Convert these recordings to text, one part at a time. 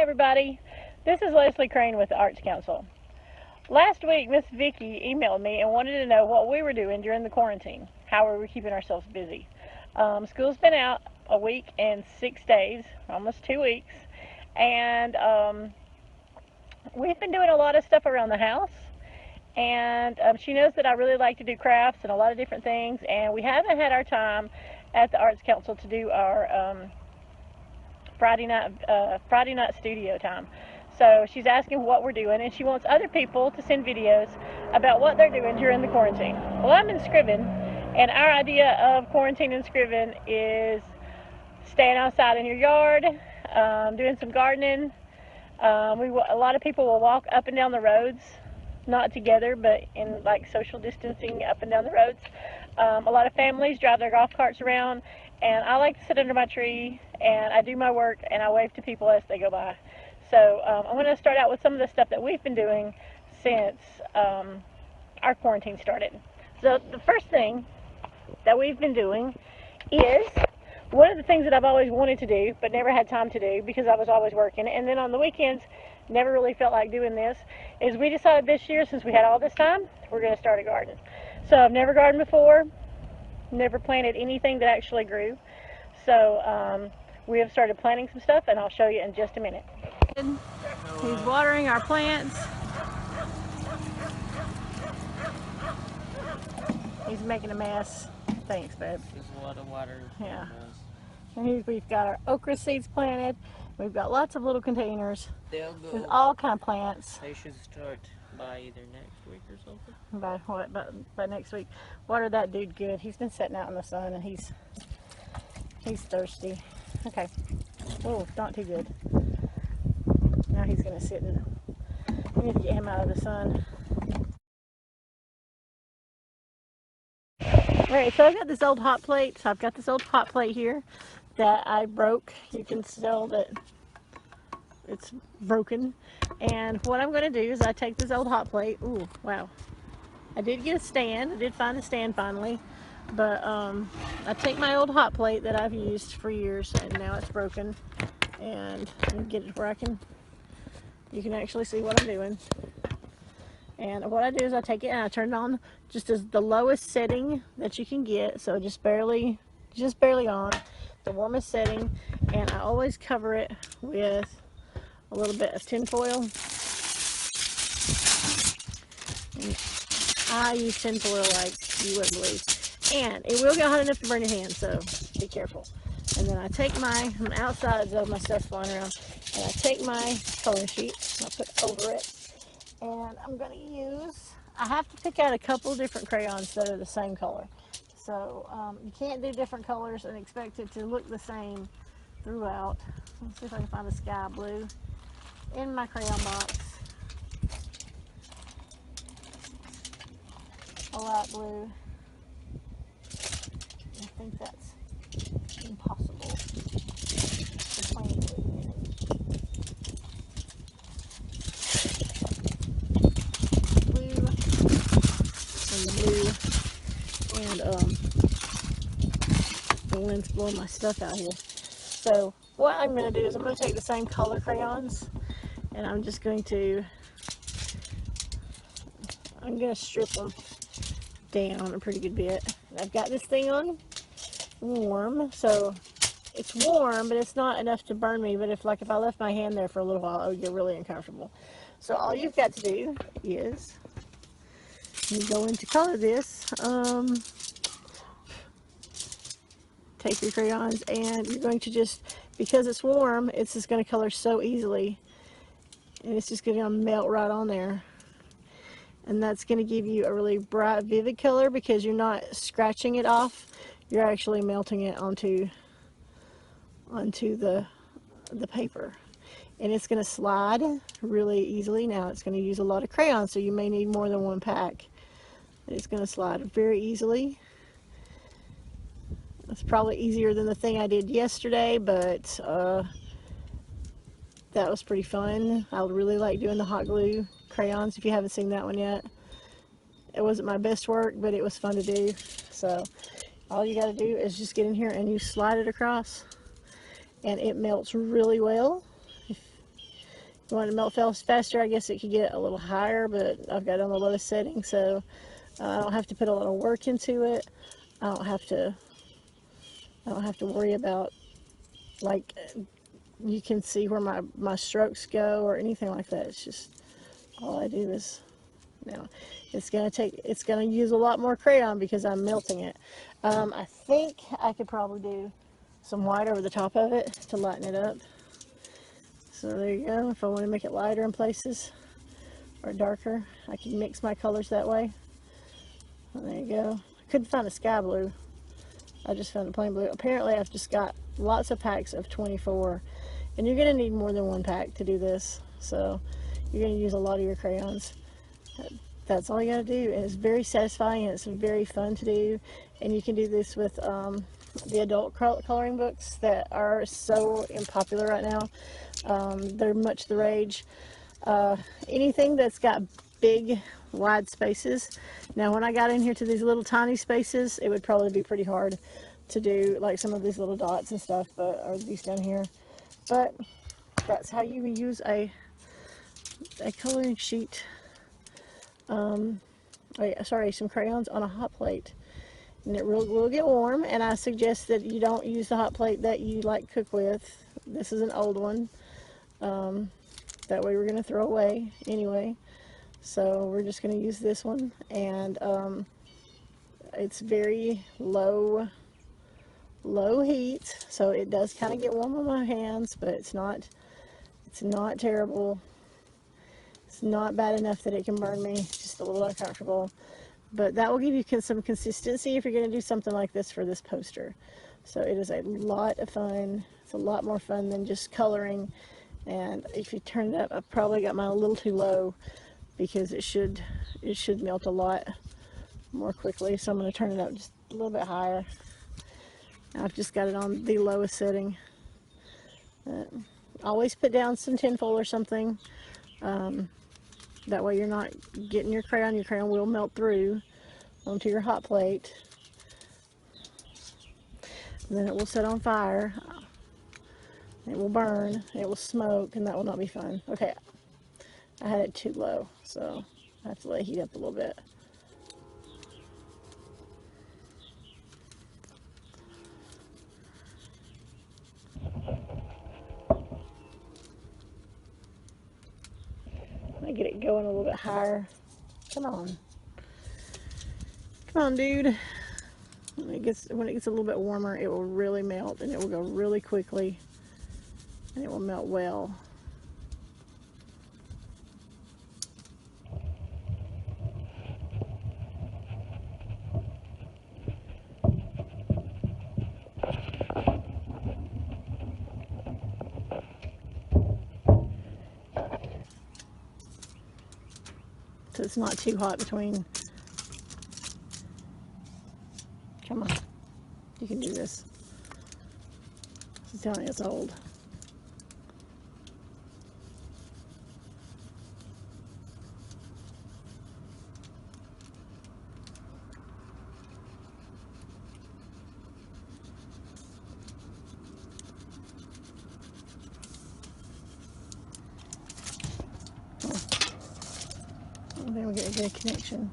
everybody, this is Leslie Crayon with the Arts Council. Last week, Miss Vicki emailed me and wanted to know what we were doing during the quarantine. How were we keeping ourselves busy? School's been out a week and 6 days, almost 2 weeks, and we've been doing a lot of stuff around the house. And she knows that I really like to do crafts and a lot of different things, and we haven't had our time at the Arts Council to do our Friday night studio time. So she's asking what we're doing, and she wants other people to send videos about what they're doing during the quarantine. Well, I'm in Scriven, and our idea of quarantine in Scriven is staying outside in your yard, doing some gardening. A lot of people will walk up and down the roads, not together, but in like social distancing up and down the roads. A lot of families drive their golf carts around, and I like to sit under my tree and I do my work and I wave to people as they go by. So I'm going to start out with some of the stuff that we've been doing since our quarantine started. So the first thing that we've been doing is one of the things that I've always wanted to do but never had time to do because I was always working, and then on the weekends never really felt like doing this, is we decided this year, since we had all this time, we're going to start a garden. So I've never gardened before, never planted anything that actually grew. So we have started planting some stuff, and I'll show you in just a minute. He's watering our plants. He's making a mess. Thanks, babe. There's a lot of water. Yeah. And we've got our okra seeds planted. We've got lots of little containers. They'll go. There's all kind of plants. They should start by either next week or something. By what? By next week. Water that dude good. He's been sitting out in the sun and he's thirsty. Okay. Oh, not too good. Now he's gonna sit and we need to get him out of the sun. Alright, so I've got this old hot plate. So I've got this old hot plate here that I broke. You can tell that it's broken. And what I'm going to do is I take this old hot plate. Ooh, wow. I did get a stand. I did find a stand finally. But I take my old hot plate that I've used for years and now it's broken. And get it where you can actually see what I'm doing. And what I do is I take it and I turn it on just as the lowest setting that you can get. So just barely on. The warmest setting, and I always cover it with a little bit of tin foil. And I use tin foil like you wouldn't believe, and it will get hot enough to burn your hand, so be careful. And then I take I'm outside, so my stuff's flying around, and I take my coloring sheet and I put over it, and I'm going to I have to pick out a couple different crayons that are the same color. So you can't do different colors and expect it to look the same throughout. Let's see if I can find a sky blue in my crayon box. A light blue. I think that's impossible to plain blue. Blue and blue. And the wind's blowing my stuff out here. So what I'm going to do is I'm going to take the same color crayons and I'm going to strip them down a pretty good bit. And I've got this thing on warm, so it's warm, but it's not enough to burn me. But if I left my hand there for a little while, it would get really uncomfortable. So all you've got to do is you go in to color this. Take your crayons and you're going to because it's warm, it's just going to color so easily, and it's just going to melt right on there, and that's going to give you a really bright, vivid color because you're not scratching it off, you're actually melting it onto the paper, and it's going to slide really easily. Now it's going to use a lot of crayons, so you may need more than one pack. It's going to slide very easily. It's probably easier than the thing I did yesterday, but that was pretty fun. I really like doing the hot glue crayons if you haven't seen that one yet. It wasn't my best work, but it was fun to do. So all you got to do is just get in here and you slide it across, and it melts really well. If you want it to melt faster, I guess it could get a little higher, but I've got it on the lowest setting, so I don't have to put a lot of work into it. I don't have to worry about, like, you can see where my strokes go or anything like that. It's just, all I do is, now it's gonna use a lot more crayon because I'm melting it. I think I could probably do some white over the top of it to lighten it up. So there you go. If I want to make it lighter in places or darker, I can mix my colors that way. And there you go. I couldn't find a sky blue. I just found a plain blue. Apparently I've just got lots of packs of 24, and you're going to need more than one pack to do this. So you're going to use a lot of your crayons. That's all you got to do, and it's very satisfying and it's very fun to do. And you can do this with the adult coloring books that are so popular right now. They're much the rage. Anything that's got big wide spaces. Now when I got in here to these little tiny spaces, it would probably be pretty hard to do, like some of these little dots and stuff, but or these down here. But that's how you use a coloring sheet, sorry, some crayons on a hot plate. And it will get warm, and I suggest that you don't use the hot plate that you like cook with. This is an old one. That way we're going to throw away anyway. So we're just going to use this one, and it's very low heat, so it does kind of get warm on my hands, but it's not terrible. It's not bad enough that it can burn me. It's just a little uncomfortable. But that will give you some consistency if you're going to do something like this for this poster. So it is a lot of fun. It's a lot more fun than just coloring. And if you turn it up, I've probably got mine a little too low because it should melt a lot more quickly. So I'm going to turn it up just a little bit higher. I've just got it on the lowest setting. Always put down some tinfoil or something. That way you're not getting your crayon. Your crayon will melt through onto your hot plate. And then it will set on fire. It will burn. It will smoke, and that will not be fun. Okay, I had it too low, so I have to let it heat up a little bit. I get it going a little bit higher. Come on. Come on, dude. When it gets a little bit warmer, it will really melt, and it will go really quickly, and it will melt well. So it's not too hot between. Come on, you can do this. I'm telling you, it's old. Then we get a good connection.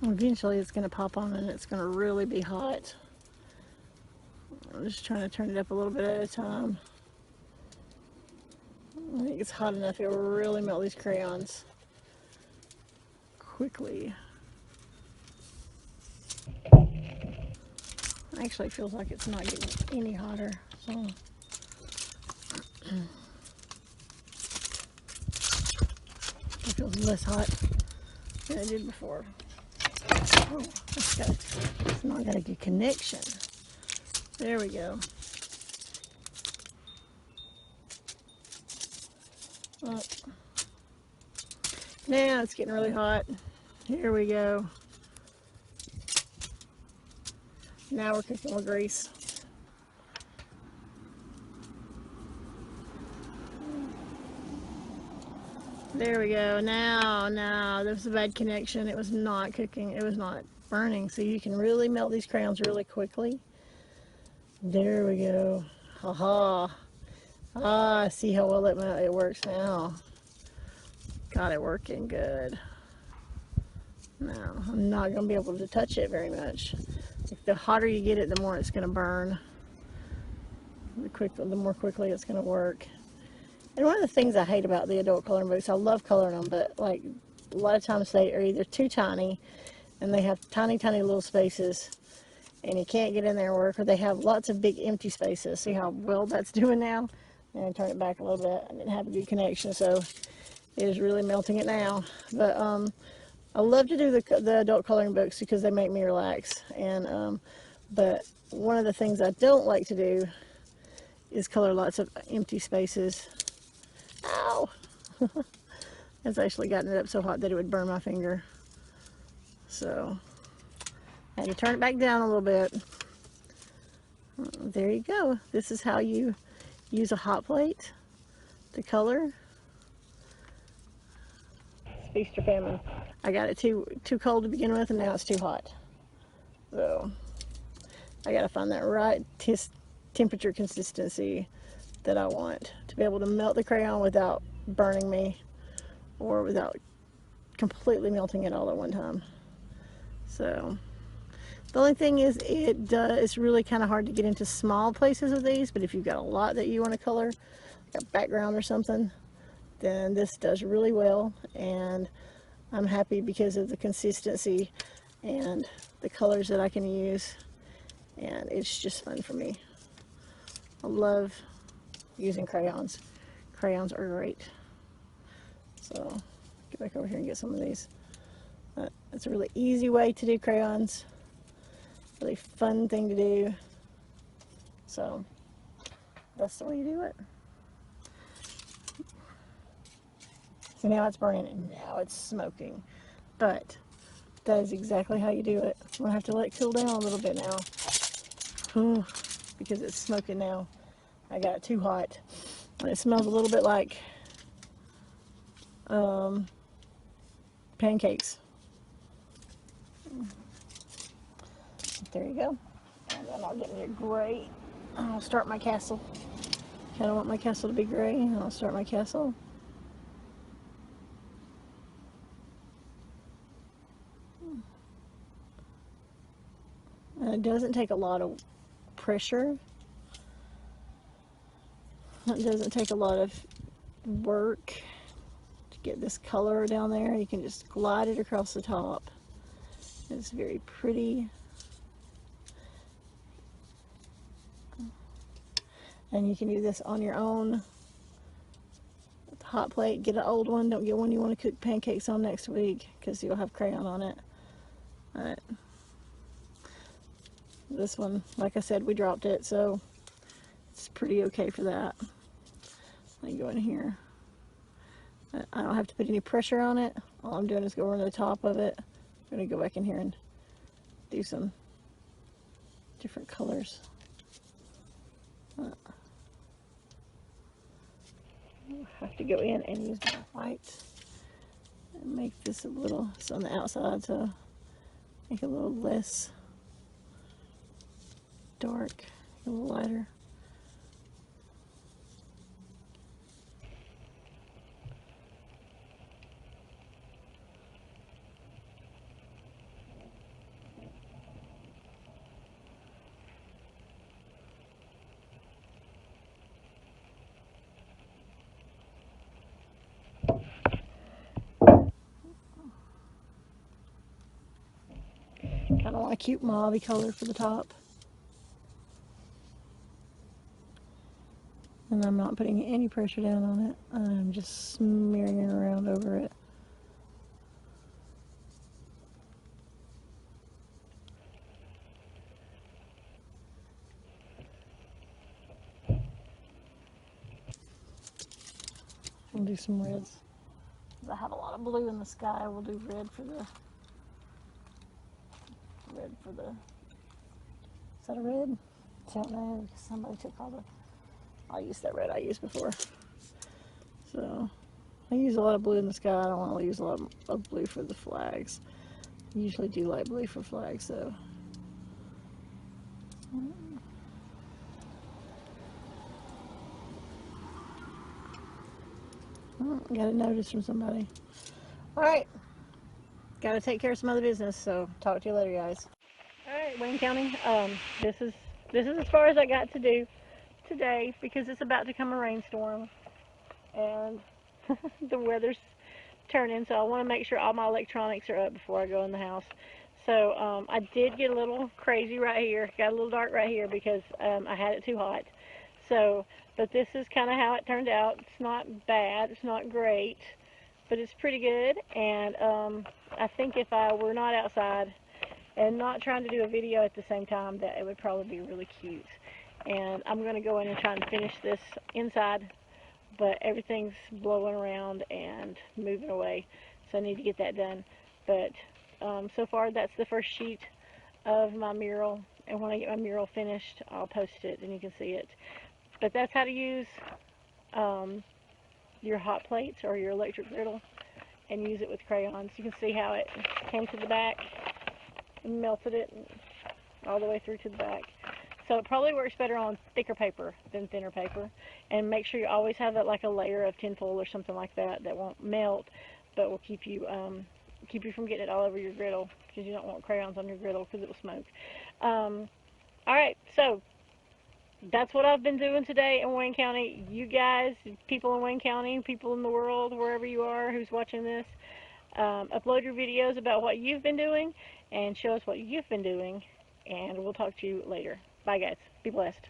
Eventually it's going to pop on and it's going to really be hot. I'm just trying to turn it up a little bit at a time. I think it's hot enough it will really melt these crayons quickly. Actually feels like it's not getting any hotter. So it feels less hot than it did before. Oh, it's not got a good connection. There we go. Oh. Now it's getting really hot. Here we go. Now we're cooking with grease. There we go. Now, there was a bad connection. It was not cooking. It was not burning. So you can really melt these crayons really quickly. There we go. Haha. Ah, see how well it works now. Got it working good. Now, I'm not going to be able to touch it very much. The hotter you get it, the more it's going to burn. The more quickly it's going to work. And one of the things I hate about the adult coloring books, I love coloring them, but like a lot of times they are either too tiny and they have tiny, tiny little spaces and you can't get in there and work, or they have lots of big empty spaces. See how well that's doing now? And turn it back a little bit. I didn't have a good connection, so it is really melting it now. But I love to do the adult coloring books because they make me relax. And but one of the things I don't like to do is color lots of empty spaces. Ow! It's actually gotten it up so hot that it would burn my finger. So I had to turn it back down a little bit. There you go. This is how you use a hot plate to color. It's feast or famine. I got it too cold to begin with, and now it's too hot. So I gotta find that right temperature consistency that I want to be able to melt the crayon without burning me, or without completely melting it all at one time. So the only thing is it's really kind of hard to get into small places with these, but if you've got a lot that you want to color, like a background or something, then this does really well. And I'm happy because of the consistency and the colors that I can use, and it's just fun for me. I love using crayons. Crayons are great. So get back over here and get some of these. It's a really easy way to do crayons. Really fun thing to do. So that's the way you do it. So now it's burning and now it's smoking. But that is exactly how you do it. I'm gonna have to let it cool down a little bit now. Because it's smoking now. I got it too hot. And it smells a little bit like pancakes. There you go. And then I'll get it gray. I'll start my castle. Kind of want my castle to be gray. I'll start my castle. And it doesn't take a lot of pressure. It doesn't take a lot of work to get this color down there. You can just glide it across the top. It's very pretty. And you can do this on your own. Hot plate, get an old one. Don't get one you want to cook pancakes on next week, because you'll have crayon on it. Alright. This one, like I said, we dropped it, so it's pretty okay for that. Let me go in here. I don't have to put any pressure on it. All I'm doing is go over the top of it. I'm going to go back in here and do some different colors. I have to go in and use my white and make this a little, it's on the outside, so make it a little less dark, a little lighter. Kind of want a cute mauve color for the top. And I'm not putting any pressure down on it. I'm just smearing it around over it. We'll do some reds. I have a lot of blue in the sky. We'll do red for the Is that a red? I don't know because somebody took all the. I'll use that red I used before. So I use a lot of blue in the sky. I don't want to use a lot of blue for the flags. I usually do light blue for flags, so. Got a notice from somebody. All right. Got to take care of some other business, so talk to you later, guys. All right, Wayne County. This is as far as I got to do today because it's about to come a rainstorm, and the weather's turning, so I want to make sure all my electronics are up before I go in the house. So I did get a little crazy right here. Got a little dark right here because I had it too hot. So, but this is kind of how it turned out. It's not bad. It's not great, but it's pretty good. And I think if I were not outside and not trying to do a video at the same time, that it would probably be really cute. And I'm going to go in and try and finish this inside, but everything's blowing around and moving away, so I need to get that done. But so far, that's the first sheet of my mural, and when I get my mural finished, I'll post it and you can see it. But that's how to use your hot plates or your electric griddle and use it with crayons. You can see how it came to the back and melted it all the way through to the back. So it probably works better on thicker paper than thinner paper. And make sure you always have it like a layer of tinfoil or something like that that won't melt, but will keep you from getting it all over your griddle, because you don't want crayons on your griddle because it will smoke. All right, so that's what I've been doing today in Wayne County. You guys, people in Wayne County, people in the world, wherever you are who's watching this, upload your videos about what you've been doing and show us what you've been doing, and we'll talk to you later. Bye, guys. Be blessed.